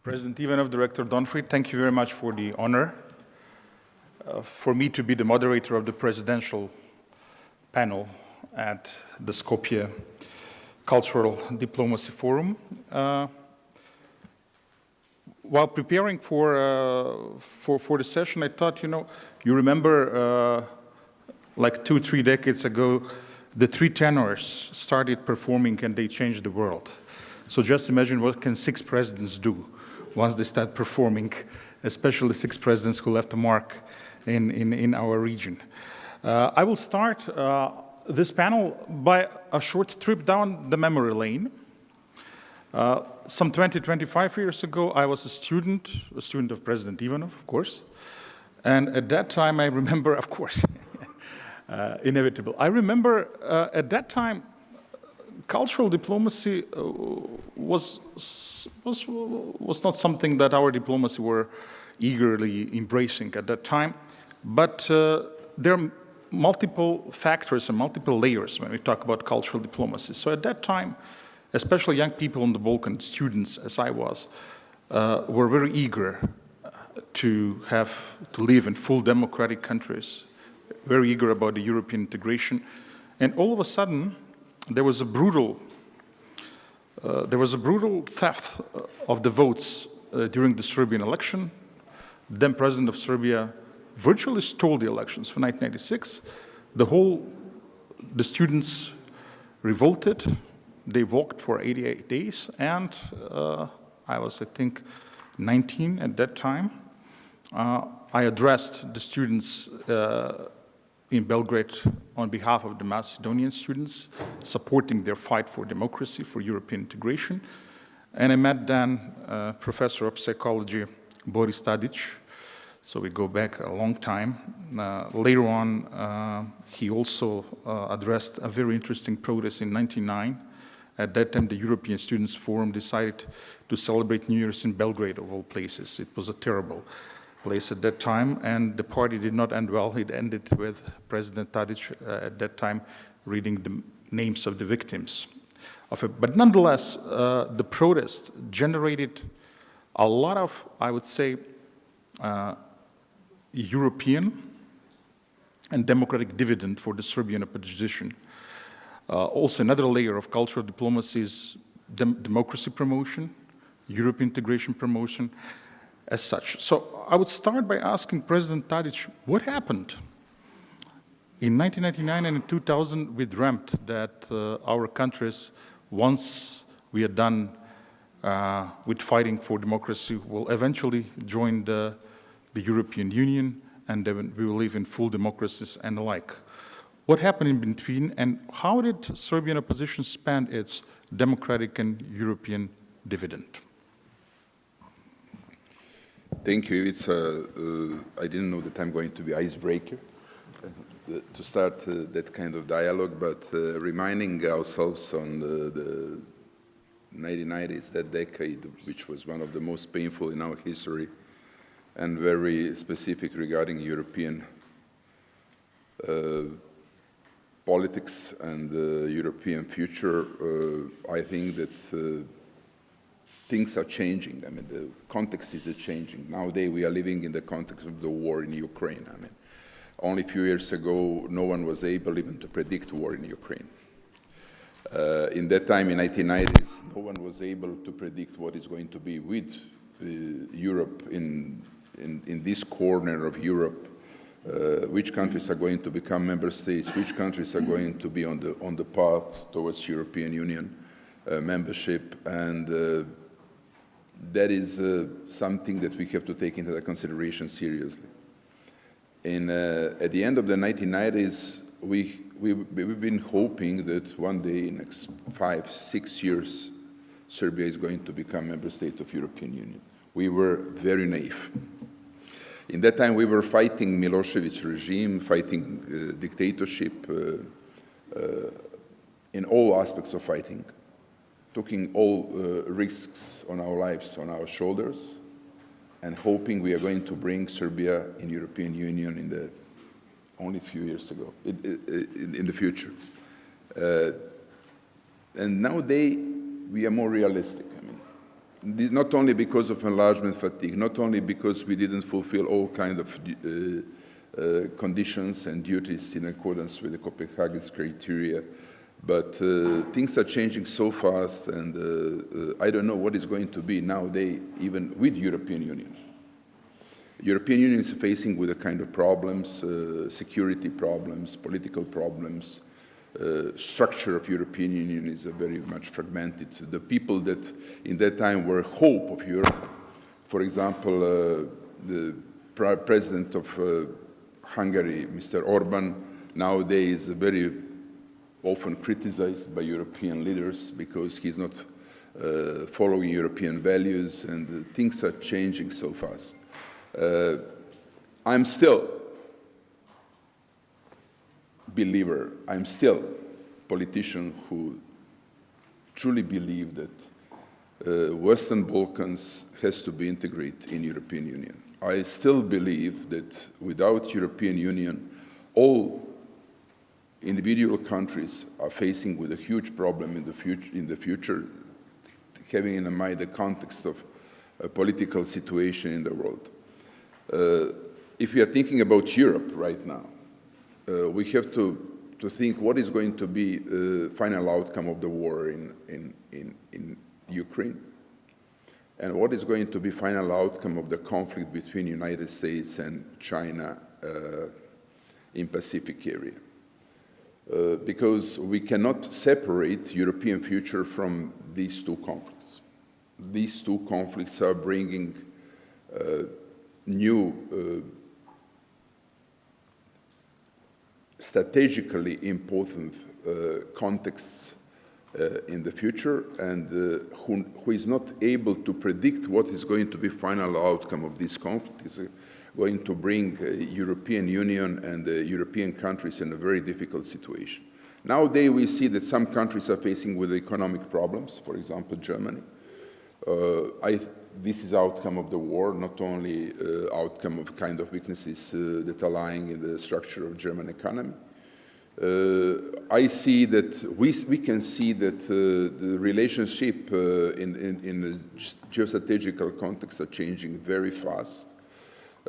President Ivanov, Director Donfried, thank you very much for the honor for me to be the moderator of the presidential panel at the Skopje Cultural Diplomacy Forum. While preparing for the session, I thought, you remember like 2-3 decades ago, the three tenors started performing and they changed the world. So just imagine what can 6 presidents do once they start performing, especially 6 presidents who left a mark in our region. I will start this panel by a short trip down the memory lane. Some 20-25 years ago, I was a student of President Ivanov, of course. And at that time, I remember, of course, inevitable. I remember at that time, cultural diplomacy was not something that our diplomacy were eagerly embracing at that time. But there are multiple factors and multiple layers when we talk about cultural diplomacy. So at that time, especially young people in the Balkans, students as I was, were very eager to live in full democratic countries, very eager about the European integration. And all of a sudden, there was a brutal theft of the votes during the Serbian election. The then president of Serbia virtually stole the elections for 1996. The students revolted. They walked for 88 days, and I was, I think, 19 at that time. I addressed the students in Belgrade on behalf of the Macedonian students, supporting their fight for democracy, for European integration. And I met then professor of psychology, Boris Tadić. So we go back a long time. Later on, he also addressed a very interesting protest in 1999. At that time, the European Students' Forum decided to celebrate New Year's in Belgrade, of all places. It was a terrible place at that time, and the party did not end well. It ended with President Tadić at that time reading the names of the victims of it. But nonetheless, the protest generated a lot of, I would say, European and democratic dividend for the Serbian opposition. Also, another layer of cultural diplomacy is democracy promotion, European integration promotion as such. So I would start by asking President Tadić, what happened? In 1999 and in 2000, we dreamt that our countries, once we are done with fighting for democracy, will eventually join the European Union, and then we will live in full democracies and the like. What happened in between, and how did Serbian opposition spend its democratic and European dividend? Thank you. I didn't know that I'm going to be icebreaker to start that kind of dialogue, but reminding ourselves on the 1990s, that decade, which was one of the most painful in our history and very specific regarding European politics and the European future. I think that things are changing. I mean, the context is changing. Nowadays, we are living in the context of the war in Ukraine. I mean, only a few years ago, no one was able even to predict war in Ukraine. In that time, in 1990s, no one was able to predict what is going to be with Europe in this corner of Europe. Which countries are going to become member states? Which countries are going to be on the path towards European Union membership? And that is something that we have to take into consideration seriously. At the end of the 1990s, we've been hoping that one day, in the next 5-6 years, Serbia is going to become a member state of European Union. We were very naive. In that time, we were fighting Milošević regime, fighting dictatorship in all aspects of fighting, taking all risks on our lives, on our shoulders, and hoping we are going to bring Serbia in European Union in the only few years ago, in the future. And nowadays, we are more realistic. I mean, not only because of enlargement fatigue, not only because we didn't fulfill all kinds of conditions and duties in accordance with the Copenhagen criteria, but things are changing so fast, and I don't know what is going to be nowadays, even with European Union. European Union is facing with a kind of problems, security problems, political problems. Structure of European Union is very much fragmented. The people that in that time were hope of Europe, for example, the president of Hungary, Mr. Orban, nowadays is very often criticized by European leaders because he's not following European values, and things are changing so fast. I'm still believer, I'm still politician who truly believe that Western Balkans has to be integrated in European Union. I still believe that without European Union, all individual countries are facing with a huge problem in the future, having in mind the context of a political situation in the world. If we are thinking about Europe right now, we have to think what is going to be the final outcome of the war in Ukraine, and what is going to be final outcome of the conflict between United States and China in Pacific area. Because we cannot separate European future from these two conflicts. These two conflicts are bringing new strategically important contexts in the future, and who is not able to predict what is going to be final outcome of this conflict is going to bring European Union and European countries in a very difficult situation. Nowadays we see that some countries are facing with economic problems, for example Germany. This is outcome of the war, not only outcome of kind of weaknesses that are lying in the structure of German economy. I see that we can see that the relationship in the geostrategical context are changing very fast.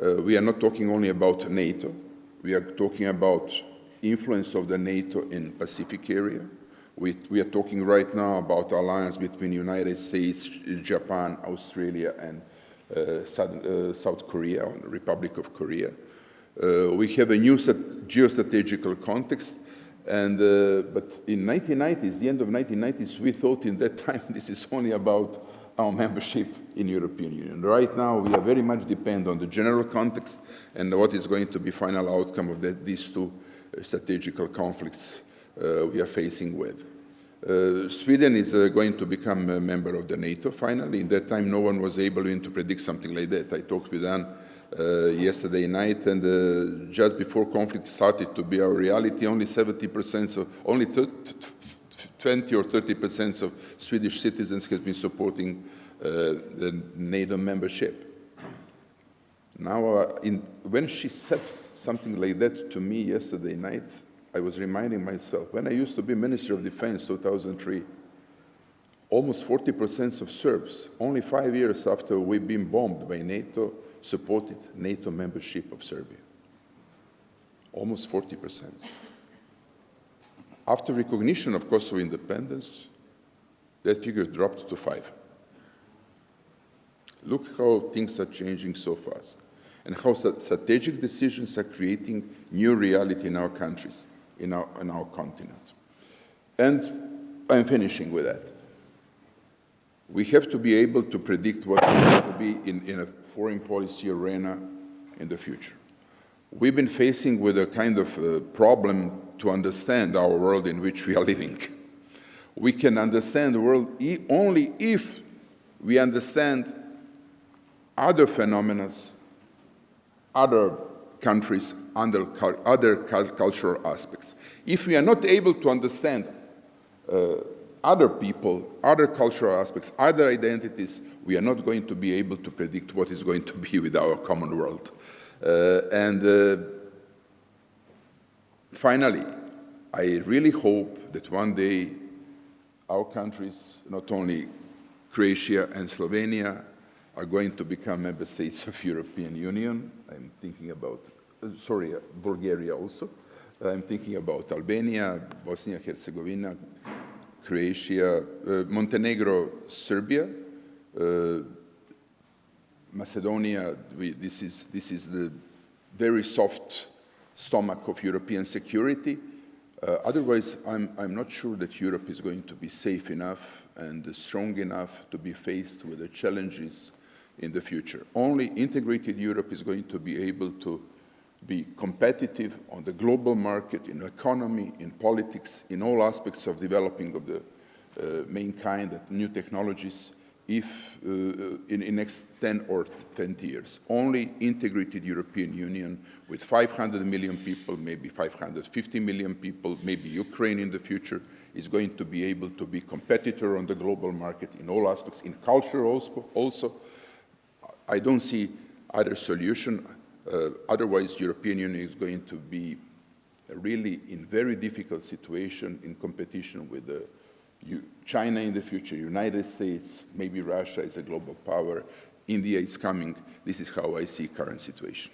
We are not talking only about NATO. We are talking about influence of the NATO in Pacific area. We are talking right now about alliance between United States, Japan, Australia, and South Korea, or the Republic of Korea. We have a new geostrategical context, and but in 1990s, the end of 1990s, we thought in that time this is only about our membership in European Union. Right now, we are very much dependent on the general context and what is going to be final outcome of these two strategical conflicts we are facing with. Sweden is going to become a member of the NATO finally. In that time, no one was able to predict something like that. I talked with Anne yesterday night, and just before conflict started to be our reality, only 70%, only 20 or 30% of Swedish citizens has been supporting the NATO membership. Now, when she said something like that to me yesterday night, I was reminding myself, when I used to be Minister of Defense, 2003, almost 40% of Serbs, only 5 years after we've been bombed by NATO, supported NATO membership of Serbia. Almost 40%. After recognition of Kosovo independence, that figure dropped to 5. Look how things are changing so fast, and how strategic decisions are creating new reality in our countries, in our continent. And I'm finishing with that. We have to be able to predict what is going to be in a foreign policy arena in the future. We've been facing with a kind of problem to understand our world in which we are living. We can understand the world only if we understand other phenomena, other countries, other cultural aspects. If we are not able to understand other people, other cultural aspects, other identities, we are not going to be able to predict what is going to be with our common world. Finally, I really hope that one day our countries not only Croatia and Slovenia are going to become member states of European Union. I'm thinking about, Bulgaria also. I'm thinking about Albania, Bosnia and Herzegovina, Croatia, Montenegro, Serbia, Macedonia. This is the very soft stomach of European security. Otherwise, I'm not sure that Europe is going to be safe enough and strong enough to be faced with the challenges in the future. Only integrated Europe is going to be able to be competitive on the global market, in economy, in politics, in all aspects of developing of the mankind, new technologies, if in the next 10 or 20 years. Only integrated European Union with 500 million people, maybe 550 million people, maybe Ukraine in the future, is going to be able to be competitor on the global market in all aspects, in culture also. I don't see other solution. Otherwise, European Union is going to be really in very difficult situation in competition with China in the future, United States, maybe Russia is a global power, India is coming. This is how I see current situation.